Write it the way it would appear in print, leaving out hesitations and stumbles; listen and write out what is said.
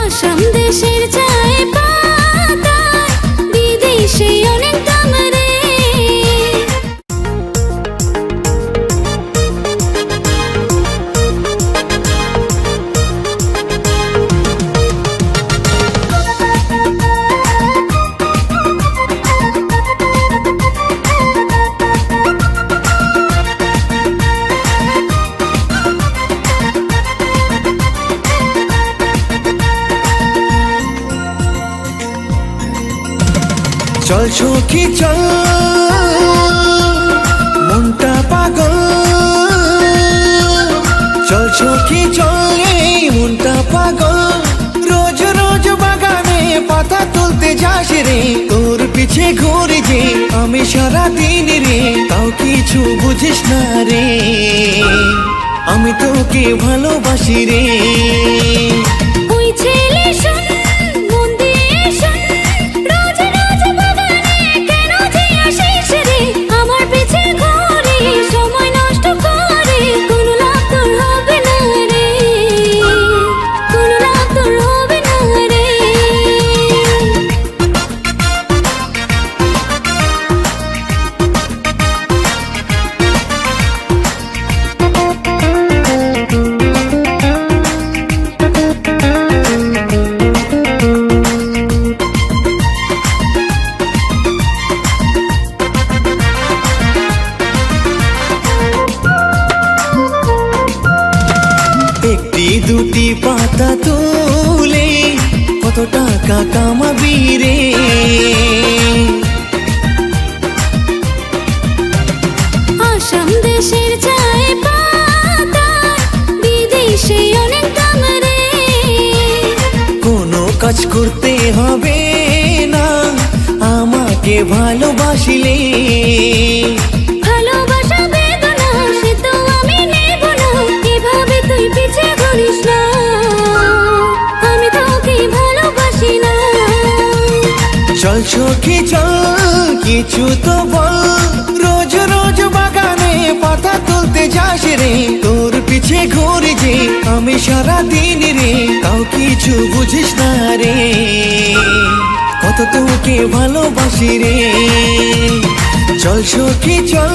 আসাম দেশের চায়ে পাতায় বিদেশে অনেক দাম রে। চল সখী চল, মনটা পাগল। চল সখী চল, এই মনটা পাগল। রোজ রোজ বাগানে পাতা তুলতে যাস রে, তোর পিছে ঘুরে যে আমি সারা দিন রে, তাও কিছু বুঝিস না রে, আমি তোকে ভালোবাসি রে। ওই ছেলে শোন, মন দিয়ে শোন, রোজ রোজ বাগানে কেন যে আসিস রে, আমার পিছে ঘুরে সময় নষ্ট করে, কোনো লাভ তোর হবে না রে, কোনো লাভ তোর হবে না রে। একটি দুটি পাতা তুলে কত টাকা কামাবি রে, আসাম দেশের চায়ে পাতায় বিদেশে অনেক দাম রে। কোনো কাজ করতে হবে না আমাকে ভালোবাসিলে, ভালোবাসা বেদনা সে তো আমি নেব না, এভাবে তুই পিছে ঘুরিস না, আমি তোকে ভালোবাসি না। চল সখী চল, কিছু তো বল। রোজ রোজ বাগানে পাতা তুলতে যাস রে, তোর পিছে ঘুরে যে আমি সারা দিন রে, তাও কিছু বুঝিস না রে, কত তোকে ভালোবাসি রে। চল সখী চল।